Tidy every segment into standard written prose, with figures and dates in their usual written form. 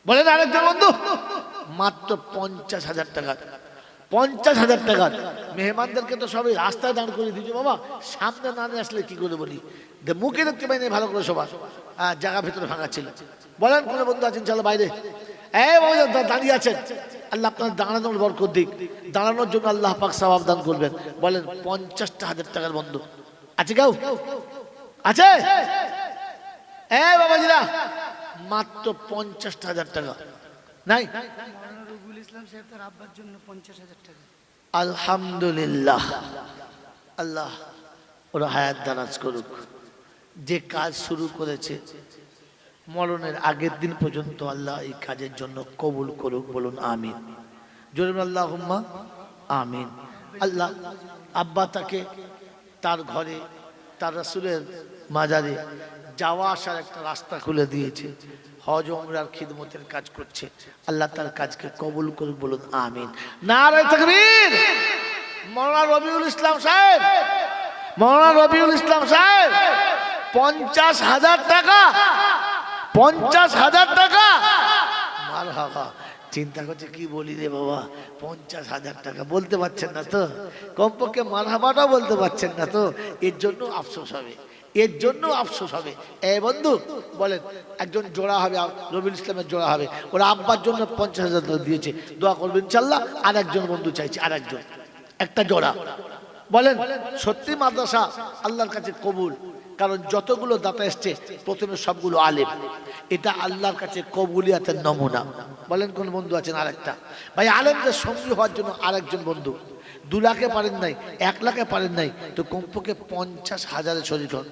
বলেন আরেকজন বন্ধু মাত্র 50,000 টাকা। 50,000 টাকা মেহমানদেরকে তো সবাই রাস্তায় দাঁড় করে দিয়েছে বাবা, সামনে না নিয়ে আসলে কি করে বলি, মুখে দেখতে পাইনি ভালো করে সবার জায়গা ভেতরে ভাঙা ছিল। বলেন কোন বন্ধু আছেন চলো বাইরে, এই বাবা দাঁড়িয়ে আছেন, আল্লাহ আপনার দাঁড়ানোর বরকত দিক, দাঁড়ানোর জন্য আল্লাহ পাক সওয়াব দান করবেন। বলেন 50,000 টাকার বন্ধু আছে কেউ? আছে? এই বাবাজিরা মাত্র 50,000 টাকা নাই? আলহামদুলিল্লাহ, আল্লাহ ওরা হায়াত দারাজ করুক। যে কাজ শুরু করেছে মরণের আগের দিন পর্যন্ত আল্লাহ এই কাজের জন্য কবুল করুক, বলুন আমিন। জোরে আল্লাহুম্মা আমিন। আল্লাহ আব্বা তাকে তার ঘরে তার রাসূলের মাজারে যাওয়া আসার একটা রাস্তা খুলে দিয়েছে, হজ উমরার খিদমতের কাজ করছে, আল্লাহ তার কাজকে কবুল করুক, বলুন আমিন। নারে তাকবীর। মাওলানা রবিউল ইসলাম সাহেব, মাওলানা রবিউল ইসলাম সাহেব 50,000 টাকা, 50,000 টাকা। মারহাবা। চিন্তা করছে কি বলি রে বাবা, 50,000 টাকা বলতে পারছেন না তো, কমপক্ষে মারহাবাটাও বলতে পারছেন না তো, এর জন্য আফসোস হবে, এর জন্য আফসোস হবে। এই বন্ধু বলেন একজন জোড়া হবে, রবিউল ইসলামের জোড়া হবে, ওরা আব্বার জন্য 50,000 দিয়েছে, দোয়া করবেন ইনশাআল্লাহ। আর একজন বন্ধু চাইছে, আর একজন একটা জোড়া। বলেন সত্যি মাদ্রাসা আল্লাহর কাছে কবুল, কারণ যতগুলো দাতা এসছে প্রথমে সবগুলো আলেম, এটা আল্লাহর কাছে কবুলিয়াতের নমুনা। বলেন কোন বন্ধু আছেন আরেকটা? ভাই আলেমদের সঙ্গী হওয়ার জন্য আরেকজন বন্ধু, 2 লাখে পারেন নাই, 1 লাখে পারেন নাই, তো কমপক্ষে 50,000 শরীক হন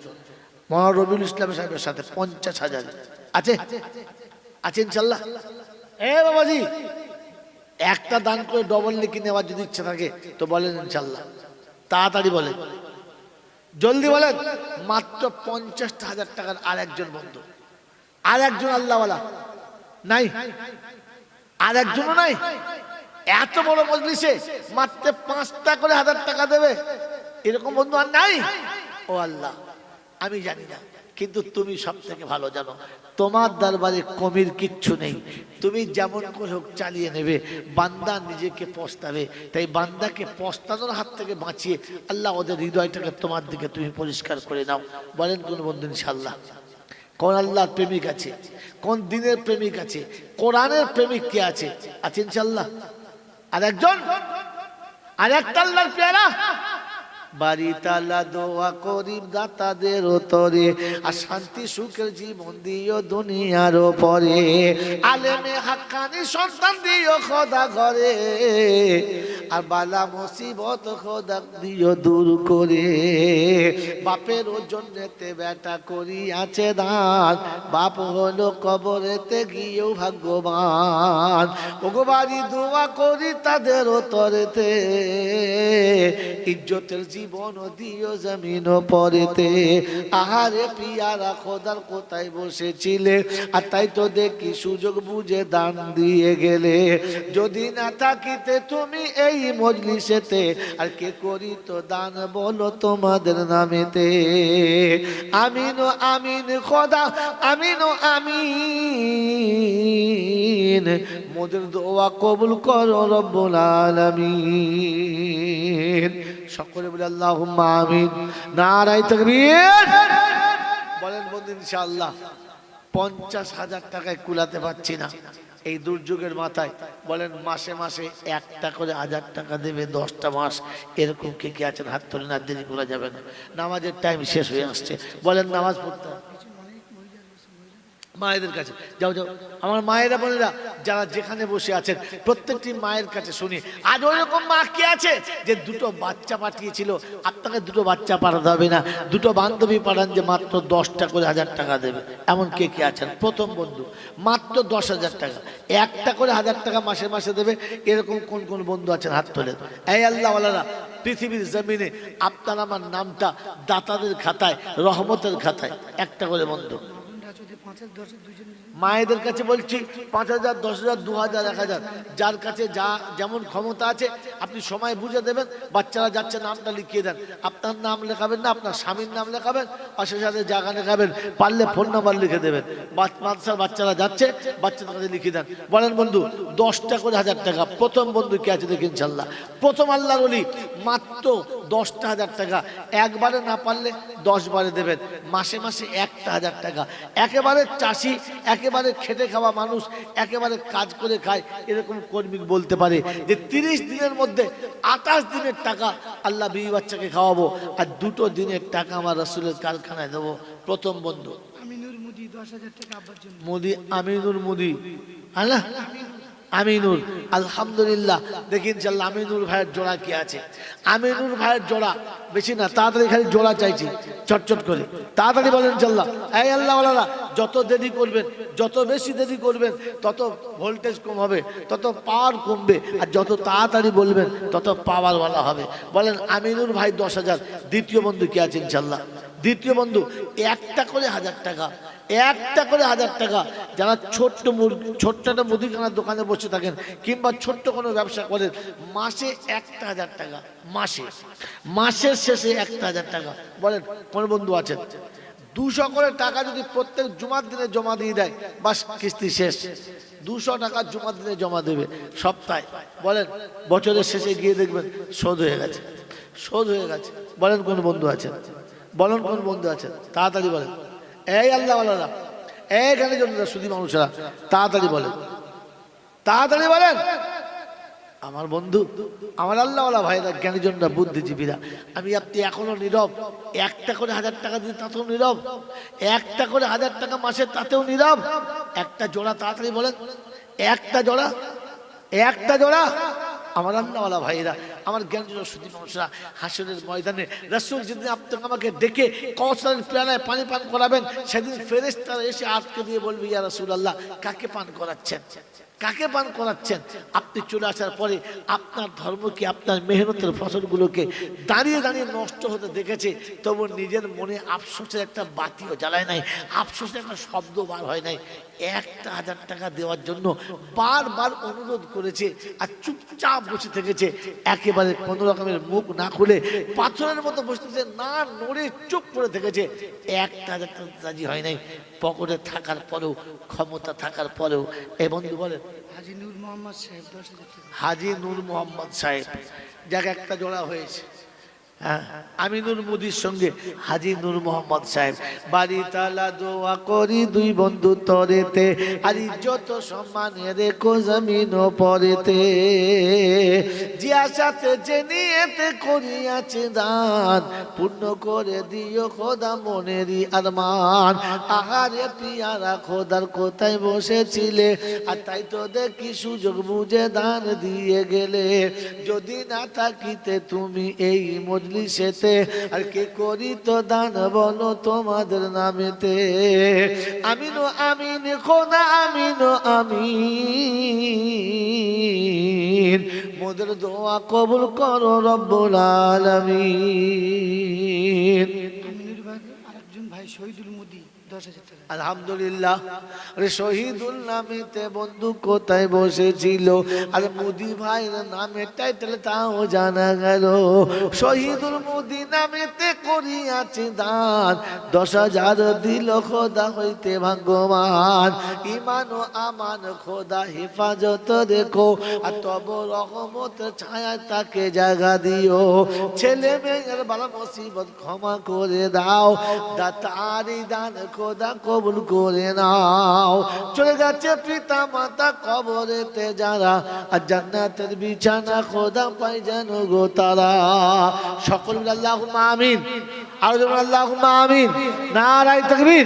মাওলানা রবিউল ইসলাম সাহেবের সাথে। 50,000 আছে? আছে ইনশাআল্লাহ। এ বাবাজি একটা দান করে ডবল লিখে নেওয়ার যদি ইচ্ছা থাকে তো বলেন ইনশাআল্লাহ, তাড়াতাড়ি বলেন, জলদি বলেন। মাত্র 50,000 টাকার আর একজন বন্ধু, আর একজন আল্লাহওয়ালা নাই? আর একজনও নাই? এত বড় মজলিসে মাত্র 5টা করে 1,000 টাকা দেবে এরকম বন্ধু আর নাই? ও আল্লাহ, আমি জানি না, কিন্তু তুমি সব থেকে ভালো জানো। তোমার দরবারে কমির কিচ্ছু নেই, তুমি যেমন করে হোক চালিয়ে নেবে। বান্দা নিজেকে পস্তাবে, তাই বান্দাকে পস্তানোর হাত থেকে বাঁচিয়ে আল্লাহ ওদের হৃদয়টাকে তোমার দিকে তুমি পরিষ্কার করে নাও। বলেন কোন বন্ধু ইনশাআল্লাহ? কোন আল্লাহর প্রেমিক আছে, কোন দিনের প্রেমিক আছে, কোরআনের প্রেমিক কে আছে? আছে ইনশাআল্লাহ। আর একজন, আর একটা আল্লাহর পেয়ারা বাড়ি তালা দোয়া করি দাতাদের তরে, আর শান্তি সুখের জীবন দিও দুনিয়ার পরে, আলেমে হাক্কানি সন্তান দিও খোদা ঘরে, আর বালা মুসিবত খোদা দিও দূর করে। বাপের জন্যতে বেটা করি আছে দান, বাপ হলো কবরেতে গিয়েও ভাগ্যবান। ওগো বাড়ি দোয়া করি তাদের তরেতে, ইজ্জতের জীবন দিও জমিন পরেতে। আহারে পিয়ারা খোদার কোথায় বসেছিলে, আর তাই তো দেখি সুযোগ বুঝে দান দিয়ে গেলে। যদি না থাকিতে তুমি এই মজলিসেতে, আর কে করি তো দান বলো তোমাদের নামেতে। আমিন ও আমিন খোদা, আমিন ও আমিন, মোদের দোয়া কবুল করো রব্বুল আলামিন। সকলে বলে আল্লাহুম্মা আমিন। নারায়ে তাকবীর। বলেন বন্ধু ইনশাআল্লাহ 50,000 টাকায় কুলাতে পারছি না এই দুর্যোগের মাথায়। বলেন মাসে মাসে একটা করে 1,000 টাকা দেবে 10টা মাস, এরকম কে কে আছেন হাত তোলেন, আর দেরি করা যাবে না, নামাজের টাইম শেষ হয়ে আসছে। বলেন নামাজ পড়তে মায়েদের কাছে যাও, যাও আমার মায়েরা বোনেরা যারা যেখানে বসে আছেন প্রত্যেকটি মায়ের কাছে শুনি, আজ ওইরকম মা কে আছে যে 2টো বাচ্চা পাঠিয়েছিল, আপনাকে 2টো বাচ্চা পাঠাতে হবে না, 2টো বান্ধবী পাঠান যে মাত্র 10টা করে 1,000 টাকা দেবে, এমন কে কে আছেন? প্রথম বন্ধু মাত্র 10,000 টাকা, একটা করে 1,000 টাকা মাসে মাসে দেবে, এরকম কোন কোন বন্ধু আছেন হাত তোলেন। এই আল্লাহওয়ালারা পৃথিবীর জমিনে আপনার আমার নামটা দাতাদের খাতায়, রহমতের খাতায়, একটা করে বন্ধু। মায়েদের কাছে বলছি 5,000, 10,000, 2,000, 1,000, যার কাছে যা যেমন ক্ষমতা আছে আপনি সময় বুঝে দেবেন। বাচ্চারা যাচ্ছে, নামটা লিখিয়ে দেন। আপনার নাম লেখাবেন না, আপনার স্বামীর নাম লেখাবেন, পাশের সাথে জায়গা লেখাবেন, পারলে ফোন নাম্বার লিখে দেবেন। মাদ্রাসার বাচ্চারা যাচ্ছে, বাচ্চাদের কাছে লিখে দেন। বলেন বন্ধু 10টা করে 1,000 টাকা। প্রথম বন্ধু কে আছে দেখি ইনশাল্লাহ। প্রথম আল্লাহর ওলি মাত্র 10টা 1,000 টাকা। একবারে না পারলে 10 বারে দেবেন। মাসে মাসে 1টা 1,000 টাকা। একেবারে চাষি, একেবারে খেটে খাওয়া মানুষ, একেবারে কাজ করে খায় এরকম কর্মী বলতে পারে যে 30 দিনের মধ্যে 28 দিনের টাকা আল্লাহ বিবি বাচ্চাকে খাওয়াবো, আর 2টো দিনের টাকা আমার রাসূলের কারখানায় দেবো। প্রথম বন্ধু আমিনুর মুদি 10,000 টাকা আব্বার জন্য। মুদি, আমিনুর মুদি, আল্লাহ আমিনুর। আলহামদুলিল্লাহ। দেখি ইনশাআল্লাহ আমিনুর ভাইয়ের জোড়া কি আছে। আমিনুর ভাইয়ের জোড়া বেশি না, তাড়াতাড়ি খালি জোড়া চাইছি, চটচট করে তাড়াতাড়ি বলেন ইনশাআল্লাহ। এই আল্লাহ ওয়ালারা, যত দেরি করবেন, যত বেশি দেরি করবেন, তত ভোল্টেজ কম হবে, তত পাওয়ার কমবে, আর যত তাড়াতাড়ি বলবেন তত পাওয়ার ওয়ালা হবে। বলেন আমিনুর ভাই 10,000। দ্বিতীয় বন্ধু কি আছে ইনশাআল্লাহ। দ্বিতীয় বন্ধু 1টা করে 1,000 টাকা। 1টা করে 1,000 টাকা। যারা ছোট্ট একটা মুদিখানার দোকানে বসে থাকেন কিংবা ছোট্ট কোনো ব্যবসা করেন, মাসে 1টা 1,000 টাকা। মাসের শেষে 1টা 1,000 টাকা। বলেন কোন বন্ধু আছেন? 200 করে টাকা যদি প্রত্যেক জুমার দিনে জমা দিয়ে দেয়, বাস কিস্তি শেষ। 200 টাকা জুমার দিনে জমা দেবে সপ্তাহে। বলেন বছরের শেষে গিয়ে দেখবেন শোধ হয়ে গেছে, শোধ হয়ে গেছে। বলেন কোন বন্ধু আছেন? বলেন কোন বন্ধু আছেন? তাড়াতাড়ি বলেন। এই আল্লাহ ওয়ালারা, এইখানে জন্য শুধু মানুষেরা তাড়াতাড়ি বলেন, তাড়াতাড়ি বলেন। আমার বন্ধু, আমার আল্লাহওয়ালা ভাইরা, জ্ঞানীজনরা, বুদ্ধিজীবীরা, আমি আপনি এখনো নীরব। 1টা করে 1,000 টাকা দিন, তাতেও নীরব। 1টা করে 1,000 টাকা মাসে, তাতেও নীরব। একটা জোড়া তাড়াতাড়ি বলেন। একটা জোড়া, একটা জোড়া। আমার আল্লাহওয়ালা ভাইরা, আমার জ্ঞানীজন শুধু মানুষরা, হাসরের ময়দানে রাসূল যেদিন আপনাকে আমাকে ডেকে কাউসারের পেয়ালায় পানি পান করাবেন, সেদিন ফেরেশতারা এসে আটকে দিয়ে বলবে, ইয়া রাসূলুল্লাহ, কাকে পান করাচ্ছেন? কাকে পান করাচ্ছেন? আপনি চলে আসার পরে আপনার ধর্মকে, আপনার মেহনতের ফসলগুলোকে দাঁড়িয়ে দাঁড়িয়ে নষ্ট হতে দেখেছে, তবু নিজের মনে আফসোসের একটা বাতিও জ্বালায় নাই, আফসোসের একটা শব্দ বার হয় নাই। 1টা 1,000 টাকা দেওয়ার জন্য বারবার অনুরোধ করেছে, আর চুপচাপ বসে থেকেছে, একেবারে কোনো রকমের মুখ না খুলে পাথরের মতো বসতেছে, না নড়ে চুপ করে থেকেছে। 1টা 1,000 টাকা রাজি হয় নাই। পকেটে থাকার পরেও, ক্ষমতা থাকার পরেও। এই বন্ধু বলেন হাজী নূর মোহাম্মদ সাহেব 10,000 টাকা। হাজী নূর মোহাম্মদ সাহেব, যাক একটা জোড়া হয়েছে। হ্যাঁ, আমিনুর মুদির সঙ্গে হাজী নূর মোহাম্মদ সাহেব। বাড়ি তালা দোয়া করি দুই বন্ধু তরেতে, আর ইজ্জত সম্মানে রেখো জমিন পরেতে। জিয়া সাথে যে নিয়েতে করিয়াছে দান, পূর্ণ করে দিও খোদা মনেরই আরমান। আহারে পিয়ারা খোদার কোথায় বসেছিলে, আর তাই তো দেখি সুযোগ বুঝে দান দিয়ে গেলে। যদি না থাকিতে তুমি এই মজলিসেতে, আর কে করিত দান বলো তোমাদের নামেতে। আমিনো আমিন খোদা, আমিনো আমিন, মোদের দোয়া কবুল করো রব্বুল আলামিন। আমিনুর ভাই আরেকজন ভাই শহীদুল মুদি 10,000 টাকা। আলহামদুলিল্লাহ। আরে শহীদুল নামেতে বন্ধু কোথায় বসেছিল, আর মুদি ভাইয়ের নামে টাইটেল তাও জানা গেল। শহীদুল মুদি নামেতে করিয়াছে দান, 10,000 দিল খোদা হইতে ভাগ্যবান। ইমান ও আমান খোদা হেফাজত রেখো, আর তব রহমত ছায়া তাকে জায়গা দিও। ছেলে মেয়ের বালা মুসিবত ক্ষমা করে দাও, দাতারি দান খোদা কবুল করে নাও। চলে যাচ্ছে পিতা মাতা কবরেতে যারা, আর জান্নাতের বিছানা খোদা পাই যেন গো তারা। সকল আল্লাহুম্মা আমিন। আর আল্লাহুম্মা আমিন। নারায়ে তাকবীর,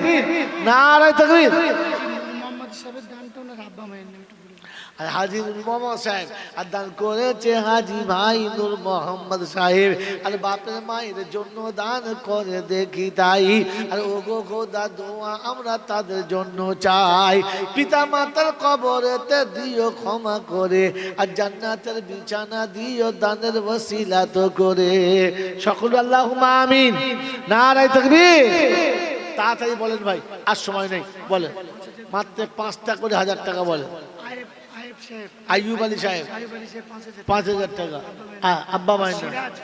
নারায়ে তাকবীর। মোহাম্মদ সাহেবের দানটা ওনার আব্বা মায়ের নামে একটু বলে দিন। আর হাজী নূর মোহাম্মদ সাহেব আর দান করেছে হাজী ভাই নূর মোহাম্মদ সাহেব, আর বাপের মায়ের জন্য দান করে দেখি তাই। আর ওগো খোদা দোয়া আমরা তাদের জন্য চাই, পিতা মাতার কবরেতে দিও ক্ষমা করে, আর জান্নাতের বিছানা দিও দানের ওসিলা তো করে। সকল আল্লাহুম্মা আমিন। নারায়ে তাকবীর। তাড়াতাড়ি বলেন ভাই, আর সময় নেই, বলেন। মাত্র 5টা করে 1000 টাকা বলেন। আয়েব আয়েব সাহেব, আইয়ুব আলী সাহেব আয়েব আলী সাহেব 5000 টাকা। 5000 টাকা। আব্বা মাইনা সিরাজ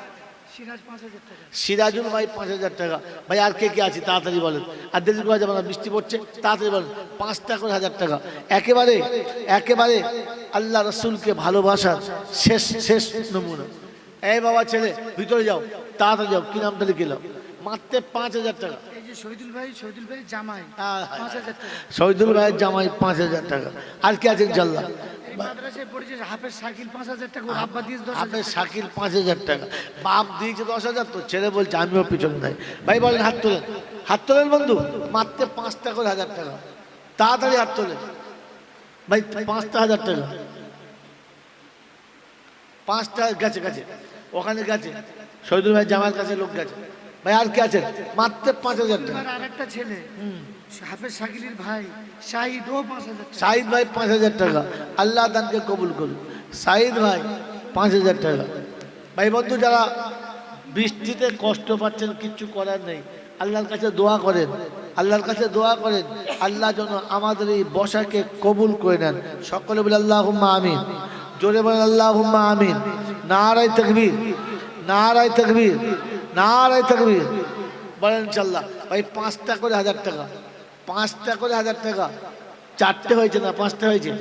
সিরাজ 5000 টাকা। সিরাজুল ভাই 5000 টাকা। ভাই আর কে কে আছে তাড়াতাড়ি বলেন, আর দেরি করা যাবে না, বৃষ্টি পড়ছে, তাড়াতাড়ি বলেন। 5টা করে 1000 টাকা। একেবারে একেবারে আল্লাহ রসুলকে ভালোবাসার শেষ শেষ নমুনা। এই বাবা ছেলে ভিতরে যাও, তাড়াতাড়ি যাও, কি নামটা লিখে নাও, মাত্র 5000 টাকা। এই যে শহীদুল ভাই জামাই হ্যাঁ, 5000 টাকা। শহীদুল ভাইয়ের জামাই 5000 টাকা। আর কে আছে ইনশাল্লাহ? এই মাদ্রাসায় পড়েছে হাফেজ শাকিল 5000 টাকা, ওর আব্বা দিয়েছে 10000 আপনার টাকা। শাকিল 5000 টাকা, বাপ দিয়েছে 10,000, তো ছেলে বলছে আমিও পিছনে নাই। ভাই বলেন হাত তোলেন, হাত তোলেন বন্ধু, মাত্র 5টা করে 1000 টাকা। তাড়াতাড়ি হাত তোলেন ভাই, 5টা 1000 টাকা। 5টা গেছে গেছে, ওখানে গেছে, শহীদুল ভাই জামার কাছে লোক গেছে। ভাই আর কে আছেন? মাত্র 5000 টাকা। আর আরেকটা ছেলে হাফেজ শাকিলের ভাই শাহিদ, ও 5000 টাকা। সাইদ ভাই 5000 টাকা। আল্লাহ দানকে কবুল করুন। সাইদ ভাই 5000 টাকা। ভাই বন্ধু যারা বৃষ্টিতে কষ্ট পাচ্ছেন, কিচ্ছু করার নেই, আল্লাহর কাছে দোয়া করেন, আল্লাহর কাছে দোয়া করেন, আল্লাহ যেন আমাদের এই বসাকে কবুল করে নেন। সকলে বলে আল্লাহুম্মা আমিন, জোরে বলেন আল্লাহুম্মা আমিন। নারায়ে তাকবীর, নারায়ে তাকবীর, নারায়ে তাকবীর বলেন ইনশাআল্লাহ। ভাই 5টা করে 1000 টাকা, 5টা করে 1000 টাকা। 4টে হয়েছে না 5টা হয়েছে?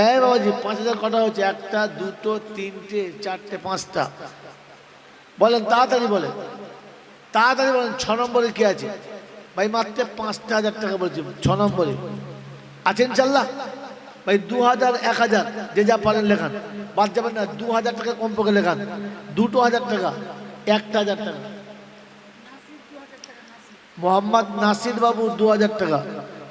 এই বাবাজি 5000 কটা হয়েছে? 1টা 2টো 3টে 4টে 5টা বলেন, তাড়াতাড়ি বলেন, তাড়াতাড়ি বলেন। 6 নম্বরে কি আছে? ভাই মাত্র 5টা 1000 টাকা বলছি। 6 নম্বরে আছেন ইনশাআল্লাহ? ভাই 2000 1000 যে যা পারেন লেখান, বাদ যাবেন না। 2000 টাকা কমপক্ষে লেখান, 2টো 1000 টাকা, 1টা 1000 টাকা। মোহাম্মদ নাসির বাবু 2000 টাকা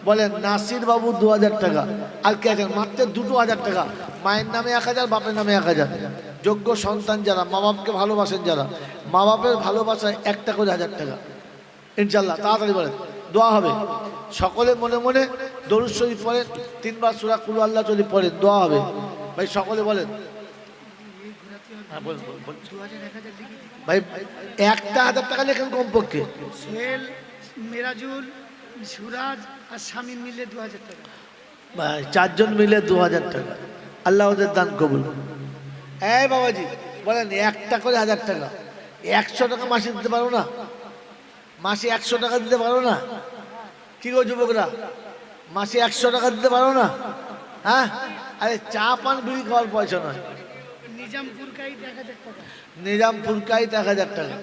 বলেন, নাসির বাবু 2000 টাকা। আর কে আছেন? মাত্র 2টো 1000 টাকা। মায়ের নামে 1000, বাপের নামে 1000। যোগ্য সন্তান যারা, মা বাপকে ভালোবাসেন যারা, মা বাপের ভালোবাসায় 1টা করে 1000 টাকা ইনশাল্লাহ। তাড়াতাড়ি বলেন, দোয়া হবে। সকলে মনে মনে দরুদ শরীফ পড়েন, 3বার সূরা কুল আল্লাহ শরীফ পড়েন, দোয়া হবে। ভাই সকলে বলেন। হ্যাঁ, বলেন, বলেন, বলেন। 2000 1000 লিখে দিন। ভাই 1টা 1000 টাকা লেখেন কমপক্ষে। সোহেল, মেরাজুল, সুরাজ আর শামীম মিলে 2000 টাকা। ভাই 4 জন মিলে 2000 টাকা। আল্লাহ ওদের দান কবুল। এই বাবাজি বলেন, 1টা করে 1000 টাকা। 100 টাকা মাসে দিতে পারো না? মাসে 100 টাকা দিতে পারো না? কি গো যুবকরা, মাসে 100 টাকা দিতে পারো না? হ্যাঁ, আরে চা পান বিড়ি খাওয়ার পয়সা নয়। নিজামপুর কাইত 1000 টাকা। নিজামপুর কাইত 1000 টাকা।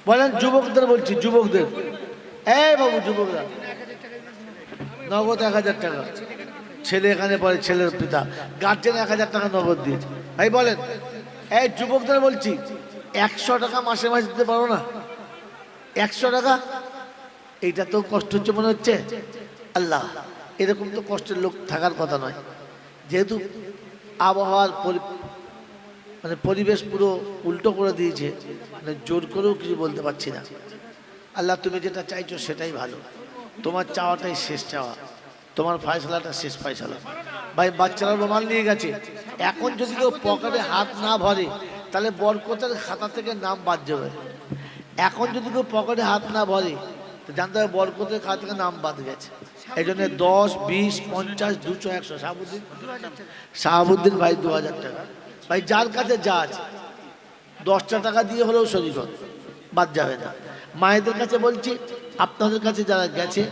বলেন যুবকদের বলছি, যুবকদের। এই বাবু যুবকরা, 1000 টাকা দিয়েছেন। নগদ 1000 টাকা। ছেলে এখানে পড়ে, ছেলের পিতা গার্জেন 1000 টাকা নগদ দিয়েছে। ভাই বলেন, এই যুবকদের বলছি, 100 টাকা মাসে মাসে দিতে পারো না? 100 টাকা, এইটা তো কষ্ট হচ্ছে মনে হচ্ছে। আল্লাহ, এরকম তো কষ্টের লোক থাকার কথা নয়। যেহেতু আবহাওয়ার মানে পরিবেশ পুরো উল্টো করে দিয়েছে, মানে জোর করেও কিছু বলতে পারছি না। আল্লাহ, তুমি যেটা চাইছো সেটাই ভালো, তোমার চাওয়াটাই শেষ চাওয়া, তোমার ফয়সালাটা শেষ ফয়সালা। ভাই বাচ্চারা রুমাল নিয়ে গেছে, এখন যদি কেউ পকেটে হাত না ভরে তাহলে বরকতের খাতা থেকে নাম বাদ যাবে। এখন যদি কেউ পকেটে হাত না ভরে তো জানতে হবে বরকতের খাতা থেকে নাম বাদ গেছে। এই জন্য 10, 20, 50, 200, 100। শাহাবুদ্দিন, 2000 টাকা। শাহাবুদ্দিন ভাই 2000 টাকা। ভাই যার কাছে যা আছে 10টা টাকা দিয়ে হলেও শরীর বাদ যাবে না। মায়েদের কাছে বলছি, আপনাদের কাছে যারা গেছে